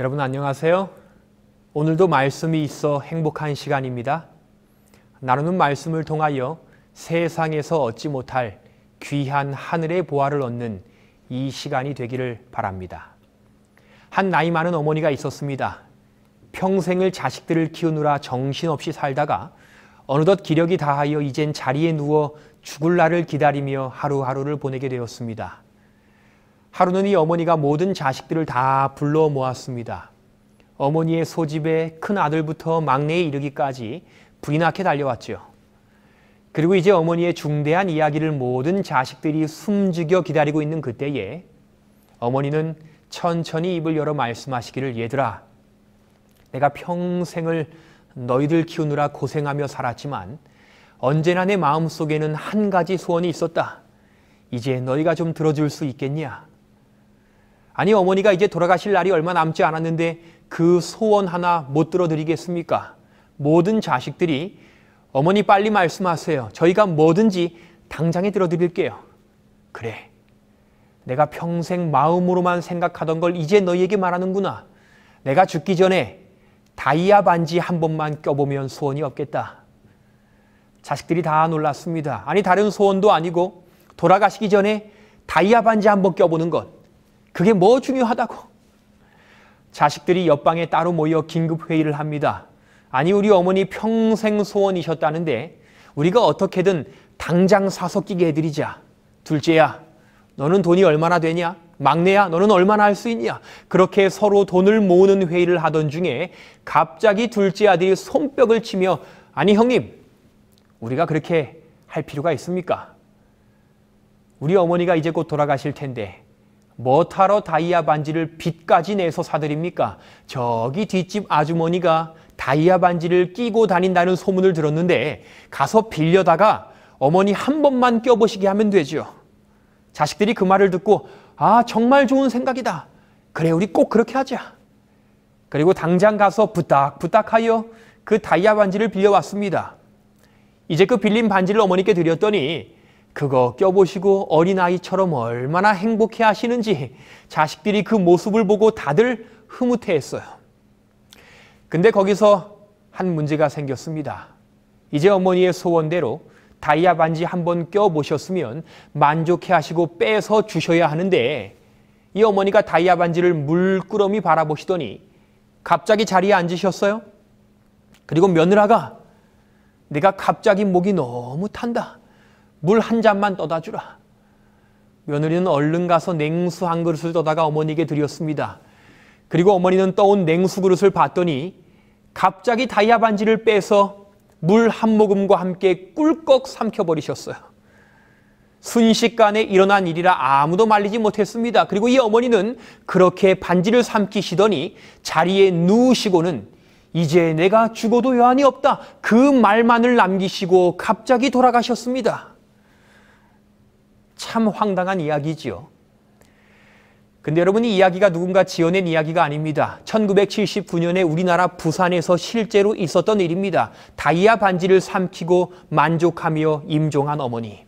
여러분 안녕하세요. 오늘도 말씀이 있어 행복한 시간입니다. 나누는 말씀을 통하여 세상에서 얻지 못할 귀한 하늘의 보화를 얻는 이 시간이 되기를 바랍니다. 한 나이 많은 어머니가 있었습니다. 평생을 자식들을 키우느라 정신없이 살다가 어느덧 기력이 다하여 이젠 자리에 누워 죽을 날을 기다리며 하루하루를 보내게 되었습니다. 하루는 이 어머니가 모든 자식들을 다 불러 모았습니다. 어머니의 소집에 큰 아들부터 막내에 이르기까지 불이 나게 달려왔죠. 그리고 이제 어머니의 중대한 이야기를 모든 자식들이 숨죽여 기다리고 있는 그때에 어머니는 천천히 입을 열어 말씀하시기를, 얘들아, 내가 평생을 너희들 키우느라 고생하며 살았지만 언제나 내 마음속에는 한 가지 소원이 있었다. 이제 너희가 좀 들어줄 수 있겠냐? 아니, 어머니가 이제 돌아가실 날이 얼마 남지 않았는데 그 소원 하나 못 들어드리겠습니까? 모든 자식들이 어머니 빨리 말씀하세요. 저희가 뭐든지 당장에 들어드릴게요. 그래, 내가 평생 마음으로만 생각하던 걸 이제 너희에게 말하는구나. 내가 죽기 전에 다이아 반지 한 번만 껴보면 소원이 없겠다. 자식들이 다 놀랐습니다. 아니, 다른 소원도 아니고 돌아가시기 전에 다이아 반지 한 번 껴보는 것, 그게 뭐 중요하다고. 자식들이 옆방에 따로 모여 긴급 회의를 합니다. 아니, 우리 어머니 평생 소원이셨다는데 우리가 어떻게든 당장 사서 끼게 해드리자. 둘째야, 너는 돈이 얼마나 되냐? 막내야, 너는 얼마나 할 수 있냐? 그렇게 서로 돈을 모으는 회의를 하던 중에 갑자기 둘째 아들이 손뼉을 치며, 아니 형님, 우리가 그렇게 할 필요가 있습니까? 우리 어머니가 이제 곧 돌아가실 텐데 뭐하러 다이아 반지를 빚까지 내서 사드립니까? 저기 뒷집 아주머니가 다이아 반지를 끼고 다닌다는 소문을 들었는데 가서 빌려다가 어머니 한 번만 껴보시게 하면 되죠. 자식들이 그 말을 듣고, 아, 정말 좋은 생각이다. 그래, 우리 꼭 그렇게 하자. 그리고 당장 가서 부탁하여 그 다이아 반지를 빌려왔습니다. 이제 그 빌린 반지를 어머니께 드렸더니 그거 껴보시고 어린아이처럼 얼마나 행복해 하시는지 자식들이 그 모습을 보고 다들 흐뭇해했어요. 근데 거기서 한 문제가 생겼습니다. 이제 어머니의 소원대로 다이아 반지 한번 껴보셨으면 만족해 하시고 빼서 주셔야 하는데 이 어머니가 다이아 반지를 물끄러미 바라보시더니 갑자기 자리에 앉으셨어요. 그리고 며느라가, 내가 갑자기 목이 너무 탄다. 물 한 잔만 떠다 주라. 며느리는 얼른 가서 냉수 한 그릇을 떠다가 어머니에게 드렸습니다. 그리고 어머니는 떠온 냉수 그릇을 봤더니 갑자기 다이아 반지를 빼서 물 한 모금과 함께 꿀꺽 삼켜버리셨어요. 순식간에 일어난 일이라 아무도 말리지 못했습니다. 그리고 이 어머니는 그렇게 반지를 삼키시더니 자리에 누우시고는 이제 내가 죽어도 여한이 없다, 그 말만을 남기시고 갑자기 돌아가셨습니다. 참 황당한 이야기지요. 근데 여러분, 이 이야기가 누군가 지어낸 이야기가 아닙니다. 1979년에 우리나라 부산에서 실제로 있었던 일입니다. 다이아 반지를 삼키고 만족하며 임종한 어머니.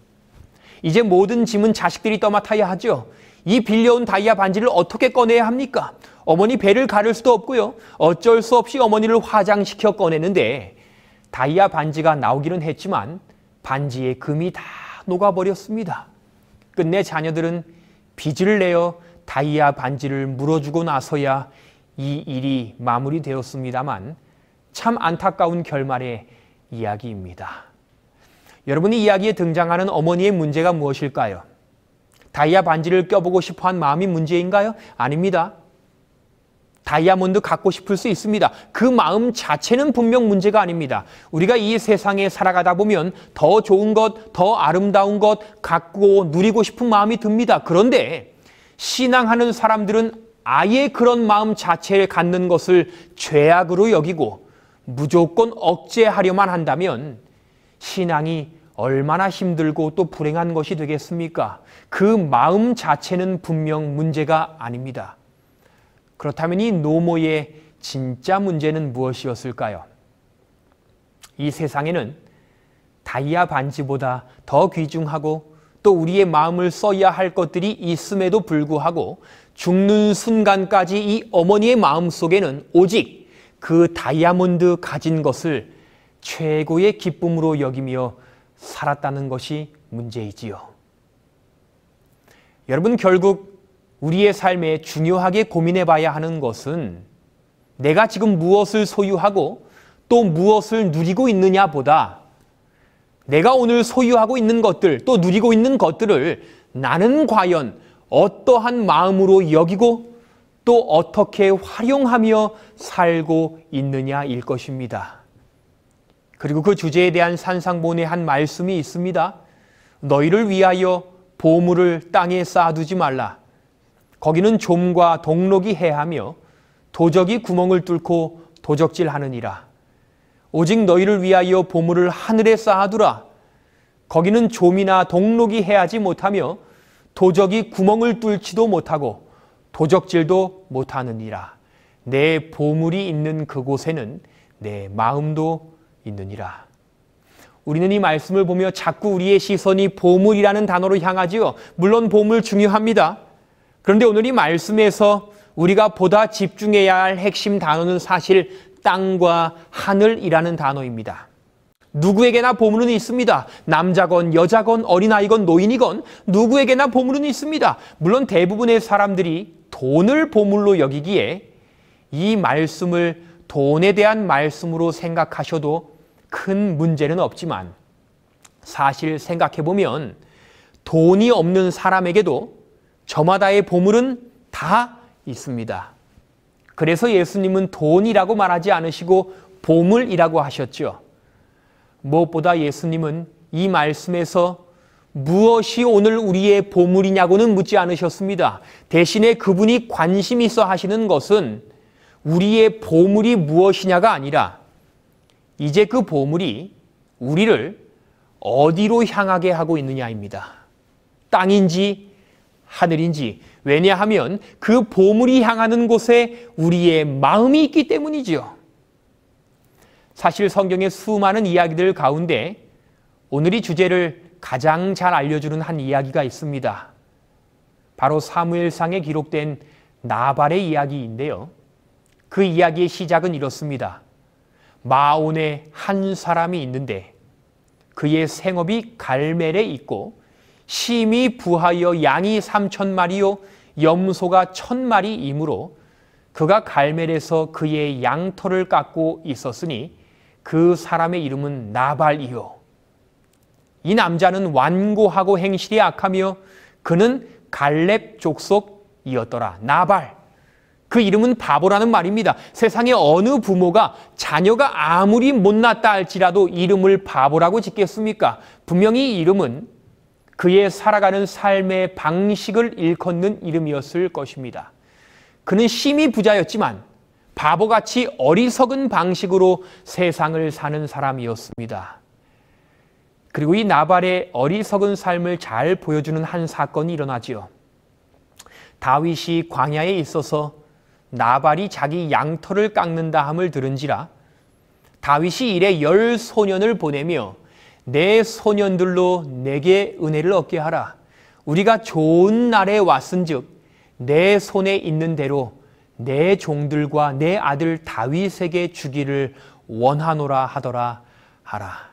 이제 모든 짐은 자식들이 떠맡아야 하죠. 이 빌려온 다이아 반지를 어떻게 꺼내야 합니까? 어머니 배를 가를 수도 없고요. 어쩔 수 없이 어머니를 화장시켜 꺼내는데 다이아 반지가 나오기는 했지만 반지의 금이 다 녹아버렸습니다. 끝내 자녀들은 빚을 내어 다이아 반지를 물어주고 나서야 이 일이 마무리되었습니다만 참 안타까운 결말의 이야기입니다. 여러분, 이 이야기에 등장하는 어머니의 문제가 무엇일까요? 다이아 반지를 껴보고 싶어한 마음이 문제인가요? 아닙니다. 다이아몬드 갖고 싶을 수 있습니다. 그 마음 자체는 분명 문제가 아닙니다. 우리가 이 세상에 살아가다 보면 더 좋은 것, 더 아름다운 것 갖고 누리고 싶은 마음이 듭니다. 그런데 신앙하는 사람들은 아예 그런 마음 자체를 갖는 것을 죄악으로 여기고 무조건 억제하려만 한다면 신앙이 얼마나 힘들고 또 불행한 것이 되겠습니까? 그 마음 자체는 분명 문제가 아닙니다. 그렇다면 이 노모의 진짜 문제는 무엇이었을까요? 이 세상에는 다이아 반지보다 더 귀중하고 또 우리의 마음을 써야 할 것들이 있음에도 불구하고 죽는 순간까지 이 어머니의 마음 속에는 오직 그 다이아몬드 가진 것을 최고의 기쁨으로 여기며 살았다는 것이 문제이지요. 여러분, 결국 우리의 삶에 중요하게 고민해 봐야 하는 것은 내가 지금 무엇을 소유하고 또 무엇을 누리고 있느냐보다 내가 오늘 소유하고 있는 것들, 또 누리고 있는 것들을 나는 과연 어떠한 마음으로 여기고 또 어떻게 활용하며 살고 있느냐일 것입니다. 그리고 그 주제에 대한 산상본의 한 말씀이 있습니다. 너희를 위하여 보물을 땅에 쌓아두지 말라. 거기는 좀과 동록이 해하며 도적이 구멍을 뚫고 도적질하느니라. 오직 너희를 위하여 보물을 하늘에 쌓아두라. 거기는 좀이나 동록이 해하지 못하며 도적이 구멍을 뚫지도 못하고 도적질도 못하느니라. 내 보물이 있는 그곳에는 내 마음도 있느니라. 우리는 이 말씀을 보며 자꾸 우리의 시선이 보물이라는 단어로 향하지요. 물론 보물 중요합니다. 그런데 오늘 이 말씀에서 우리가 보다 집중해야 할 핵심 단어는 사실 땅과 하늘이라는 단어입니다. 누구에게나 보물은 있습니다. 남자건 여자건 어린아이건 노인이건 누구에게나 보물은 있습니다. 물론 대부분의 사람들이 돈을 보물로 여기기에 이 말씀을 돈에 대한 말씀으로 생각하셔도 큰 문제는 없지만 사실 생각해보면 돈이 없는 사람에게도 저마다의 보물은 다 있습니다. 그래서 예수님은 돈이라고 말하지 않으시고 보물이라고 하셨죠. 무엇보다 예수님은 이 말씀에서 무엇이 오늘 우리의 보물이냐고는 묻지 않으셨습니다. 대신에 그분이 관심 있어 하시는 것은 우리의 보물이 무엇이냐가 아니라 이제 그 보물이 우리를 어디로 향하게 하고 있느냐입니다. 땅인지 하늘인지. 왜냐하면 그 보물이 향하는 곳에 우리의 마음이 있기 때문이지요. 사실 성경의 수많은 이야기들 가운데 오늘 이 주제를 가장 잘 알려주는 한 이야기가 있습니다. 바로 사무엘상에 기록된 나발의 이야기인데요. 그 이야기의 시작은 이렇습니다. 마온에 한 사람이 있는데 그의 생업이 갈멜에 있고 심히 부하여 양이 3,000마리요 염소가 1,000마리이므로 그가 갈멜에서 그의 양털을 깎고 있었으니 그 사람의 이름은 나발이요. 이 남자는 완고하고 행실이 악하며 그는 갈렙 족속이었더라. 나발. 그 이름은 바보라는 말입니다. 세상에 어느 부모가 자녀가 아무리 못났다 할지라도 이름을 바보라고 짓겠습니까? 분명히 이 이름은 그의 살아가는 삶의 방식을 일컫는 이름이었을 것입니다. 그는 심히 부자였지만 바보같이 어리석은 방식으로 세상을 사는 사람이었습니다. 그리고 이 나발의 어리석은 삶을 잘 보여주는 한 사건이 일어나지요. 다윗이 광야에 있어서 나발이 자기 양털을 깎는다 함을 들은지라 다윗이 이래 10소년을 보내며 내 소년들로 내게 은혜를 얻게 하라. 우리가 좋은 날에 왔은즉 내 손에 있는 대로 내 종들과 내 아들 다윗에게 주기를 원하노라 하더라 하라.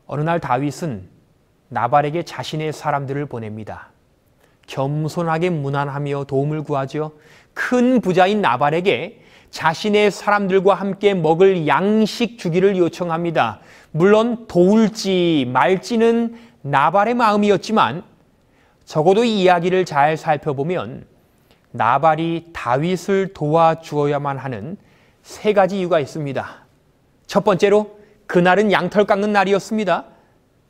어느 날 다윗은 나발에게 자신의 사람들을 보냅니다. 겸손하게 문안하며 도움을 구하죠. 큰 부자인 나발에게 자신의 사람들과 함께 먹을 양식 주기를 요청합니다. 물론 도울지 말지는 나발의 마음이었지만 적어도 이 이야기를 잘 살펴보면 나발이 다윗을 도와주어야만 하는 세 가지 이유가 있습니다. 첫 번째로 그날은 양털 깎는 날이었습니다.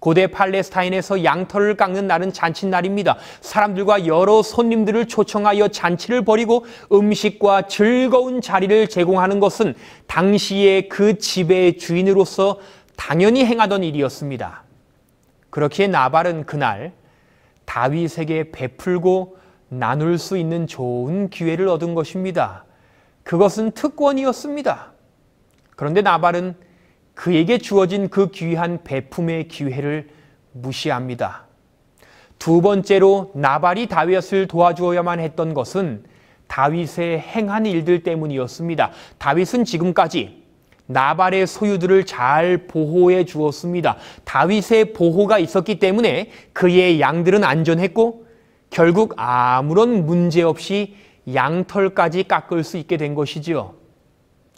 고대 팔레스타인에서 양털을 깎는 날은 잔칫날입니다. 사람들과 여러 손님들을 초청하여 잔치를 벌이고 음식과 즐거운 자리를 제공하는 것은 당시의 그 집의 주인으로서 당연히 행하던 일이었습니다. 그렇기에 나발은 그날 다윗에게 베풀고 나눌 수 있는 좋은 기회를 얻은 것입니다. 그것은 특권이었습니다. 그런데 나발은 그에게 주어진 그 귀한 베품의 기회를 무시합니다. 두 번째로 나발이 다윗을 도와주어야만 했던 것은 다윗의 행한 일들 때문이었습니다. 다윗은 지금까지 나발의 소유들을 잘 보호해 주었습니다. 다윗의 보호가 있었기 때문에 그의 양들은 안전했고 결국 아무런 문제 없이 양털까지 깎을 수 있게 된 것이지요.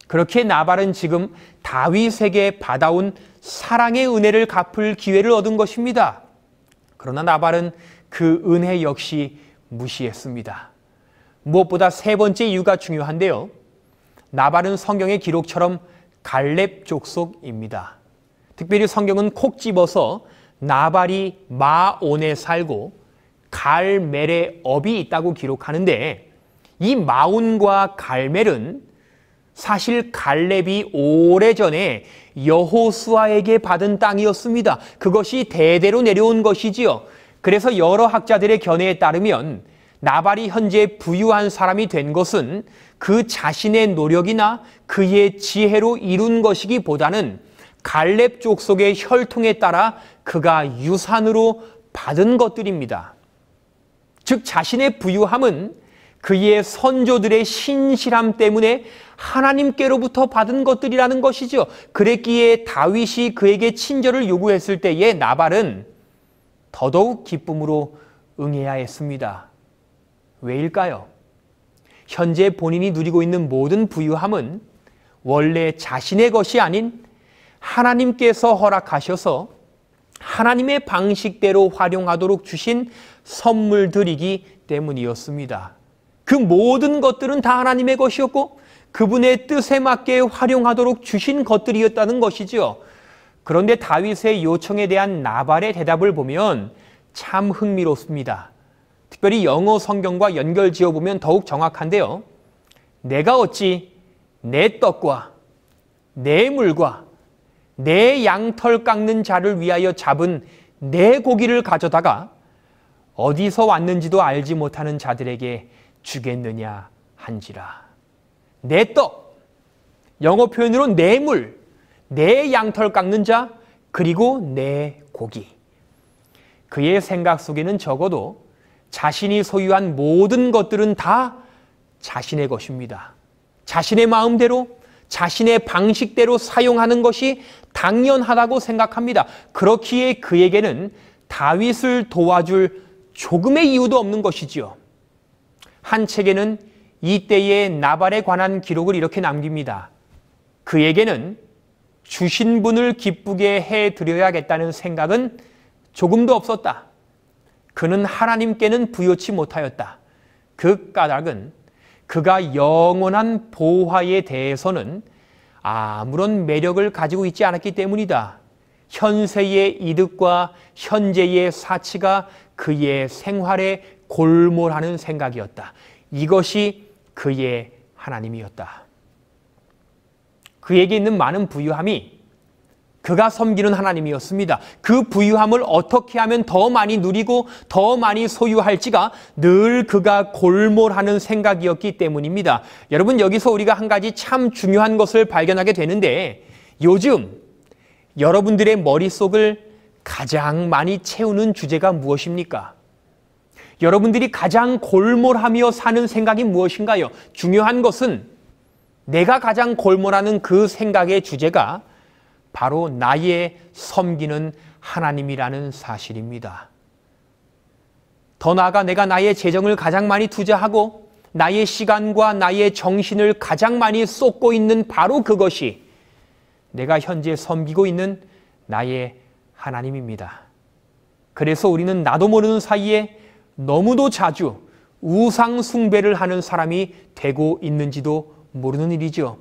그렇게 나발은 지금 다윗에게 받아온 사랑의 은혜를 갚을 기회를 얻은 것입니다. 그러나 나발은 그 은혜 역시 무시했습니다. 무엇보다 세 번째 이유가 중요한데요. 나발은 성경의 기록처럼 갈렙 족속입니다. 특별히 성경은 콕 집어서 나발이 마온에 살고 갈멜의 업이 있다고 기록하는데 이 마온과 갈멜은 사실 갈렙이 오래전에 여호수아에게 받은 땅이었습니다. 그것이 대대로 내려온 것이지요. 그래서 여러 학자들의 견해에 따르면 나발이 현재 부유한 사람이 된 것은 그 자신의 노력이나 그의 지혜로 이룬 것이기보다는 갈렙 족속의 혈통에 따라 그가 유산으로 받은 것들입니다. 즉 자신의 부유함은 그의 선조들의 신실함 때문에 하나님께로부터 받은 것들이라는 것이죠. 그랬기에 다윗이 그에게 친절을 요구했을 때에 나발은 더더욱 기쁨으로 응해야 했습니다. 왜일까요? 현재 본인이 누리고 있는 모든 부유함은 원래 자신의 것이 아닌 하나님께서 허락하셔서 하나님의 방식대로 활용하도록 주신 선물들이기 때문이었습니다. 그 모든 것들은 다 하나님의 것이었고 그분의 뜻에 맞게 활용하도록 주신 것들이었다는 것이죠. 그런데 다윗의 요청에 대한 나발의 대답을 보면 참 흥미롭습니다. 특별히 영어 성경과 연결 지어보면 더욱 정확한데요. 내가 어찌 내 떡과 내 물과 내 양털 깎는 자를 위하여 잡은 내 고기를 가져다가 어디서 왔는지도 알지 못하는 자들에게 주겠느냐 한지라. 내 떡, 영어 표현으로 내 물, 내 양털 깎는 자, 그리고 내 고기. 그의 생각 속에는 적어도 자신이 소유한 모든 것들은 다 자신의 것입니다. 자신의 마음대로, 자신의 방식대로 사용하는 것이 당연하다고 생각합니다. 그렇기에 그에게는 다윗을 도와줄 조금의 이유도 없는 것이지요. 한 책에는 이때의 나발에 관한 기록을 이렇게 남깁니다. 그에게는 주신 분을 기쁘게 해드려야겠다는 생각은 조금도 없었다. 그는 하나님께는 부요치 못하였다. 그 까닭은 그가 영원한 보화에 대해서는 아무런 매력을 가지고 있지 않았기 때문이다. 현세의 이득과 현재의 사치가 그의 생활에 골몰하는 생각이었다. 이것이 그의 하나님이었다. 그에게 있는 많은 부유함이 그가 섬기는 하나님이었습니다. 그 부유함을 어떻게 하면 더 많이 누리고 더 많이 소유할지가 늘 그가 골몰하는 생각이었기 때문입니다. 여러분, 여기서 우리가 한 가지 참 중요한 것을 발견하게 되는데, 요즘 여러분들의 머릿속을 가장 많이 채우는 주제가 무엇입니까? 여러분들이 가장 골몰하며 사는 생각이 무엇인가요? 중요한 것은 내가 가장 골몰하는 그 생각의 주제가 바로 나의 섬기는 하나님이라는 사실입니다. 더 나아가 내가 나의 재정을 가장 많이 투자하고 나의 시간과 나의 정신을 가장 많이 쏟고 있는 바로 그것이 내가 현재 섬기고 있는 나의 하나님입니다. 그래서 우리는 나도 모르는 사이에 너무도 자주 우상 숭배를 하는 사람이 되고 있는지도 모르는 일이죠.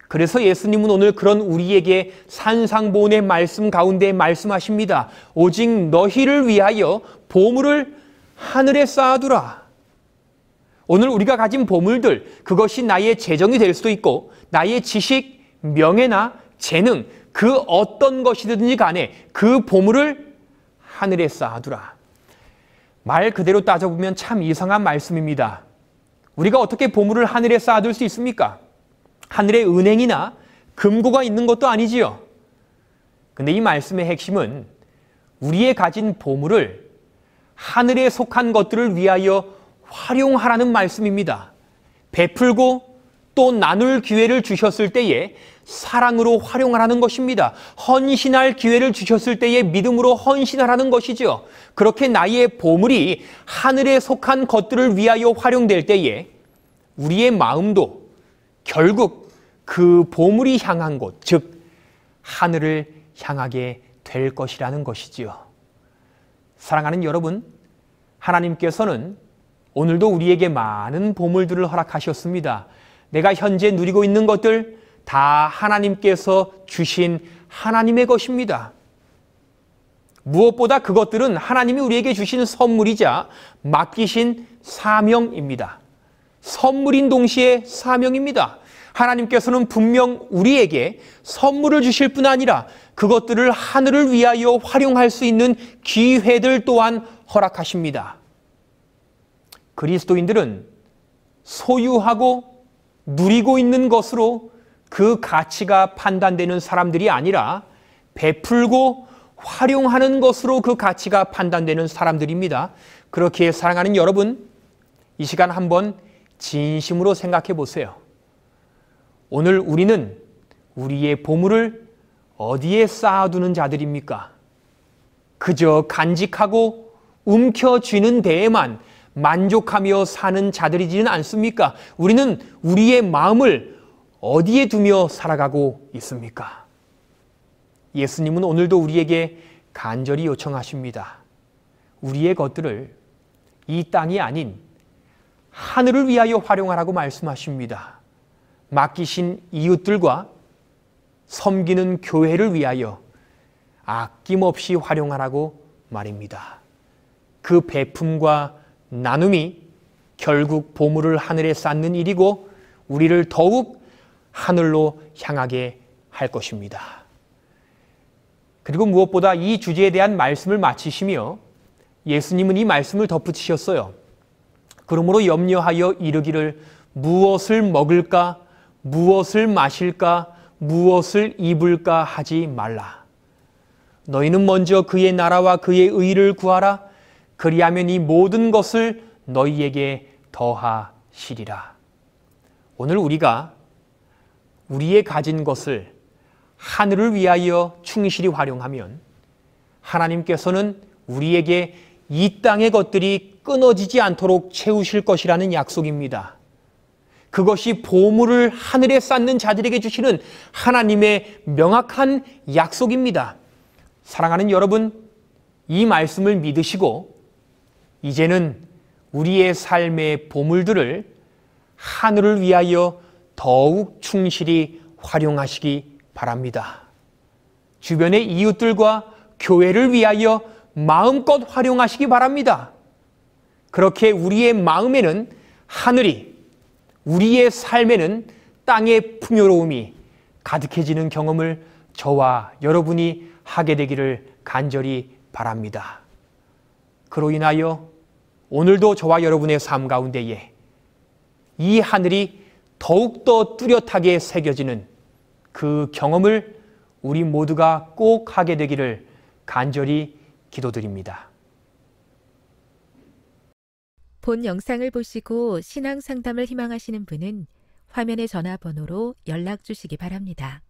그래서 예수님은 오늘 그런 우리에게 산상보훈의 말씀 가운데 말씀하십니다. 오직 너희를 위하여 보물을 하늘에 쌓아두라. 오늘 우리가 가진 보물들, 그것이 나의 재정이 될 수도 있고 나의 지식, 명예나 재능, 그 어떤 것이든지 간에 그 보물을 하늘에 쌓아두라. 말 그대로 따져보면 참 이상한 말씀입니다. 우리가 어떻게 보물을 하늘에 쌓아둘 수 있습니까? 하늘에 은행이나 금고가 있는 것도 아니지요. 근데 이 말씀의 핵심은 우리의 가진 보물을 하늘에 속한 것들을 위하여 활용하라는 말씀입니다. 베풀고 또 나눌 기회를 주셨을 때에 사랑으로 활용하라는 것입니다. 헌신할 기회를 주셨을 때에 믿음으로 헌신하라는 것이죠. 그렇게 나의 보물이 하늘에 속한 것들을 위하여 활용될 때에 우리의 마음도 결국 그 보물이 향한 곳, 즉 하늘을 향하게 될 것이라는 것이지요. 사랑하는 여러분, 하나님께서는 오늘도 우리에게 많은 보물들을 허락하셨습니다. 내가 현재 누리고 있는 것들 다 하나님께서 주신 하나님의 것입니다. 무엇보다 그것들은 하나님이 우리에게 주신 선물이자 맡기신 사명입니다. 선물인 동시에 사명입니다. 하나님께서는 분명 우리에게 선물을 주실 뿐 아니라 그것들을 하늘을 위하여 활용할 수 있는 기회들 또한 허락하십니다. 그리스도인들은 소유하고 누리고 있는 것으로 그 가치가 판단되는 사람들이 아니라 베풀고 활용하는 것으로 그 가치가 판단되는 사람들입니다. 그렇게 사랑하는 여러분, 이 시간 한번 진심으로 생각해 보세요. 오늘 우리는 우리의 보물을 어디에 쌓아두는 자들입니까? 그저 간직하고 움켜쥐는 데에만 만족하며 사는 자들이지는 않습니까? 우리는 우리의 마음을 어디에 두며 살아가고 있습니까? 예수님은 오늘도 우리에게 간절히 요청하십니다. 우리의 것들을 이 땅이 아닌 하늘을 위하여 활용하라고 말씀하십니다. 맡기신 이웃들과 섬기는 교회를 위하여 아낌없이 활용하라고 말입니다. 그 베품과 나눔이 결국 보물을 하늘에 쌓는 일이고 우리를 더욱 하늘로 향하게 할 것입니다. 그리고 무엇보다 이 주제에 대한 말씀을 마치시며 예수님은 이 말씀을 덧붙이셨어요. 그러므로 염려하여 이르기를 무엇을 먹을까, 무엇을 마실까, 무엇을 입을까 하지 말라. 너희는 먼저 그의 나라와 그의 의를 구하라. 그리하면 이 모든 것을 너희에게 더하시리라. 오늘 우리가 우리의 가진 것을 하늘을 위하여 충실히 활용하면 하나님께서는 우리에게 이 땅의 것들이 끊어지지 않도록 채우실 것이라는 약속입니다. 그것이 보물을 하늘에 쌓는 자들에게 주시는 하나님의 명확한 약속입니다. 사랑하는 여러분, 이 말씀을 믿으시고 이제는 우리의 삶의 보물들을 하늘을 위하여 더욱 충실히 활용하시기 바랍니다. 주변의 이웃들과 교회를 위하여 마음껏 활용하시기 바랍니다. 그렇게 우리의 마음에는 하늘이, 우리의 삶에는 땅의 풍요로움이 가득해지는 경험을 저와 여러분이 하게 되기를 간절히 바랍니다. 그로 인하여 오늘도 저와 여러분의 삶 가운데에 이 하늘이 더욱더 뚜렷하게 새겨지는 그 경험을 우리 모두가 꼭 하게 되기를 간절히 기도드립니다. 본 영상을 보시고 신앙 상담을 희망하시는 분은 화면의 전화번호로 연락 주시기 바랍니다.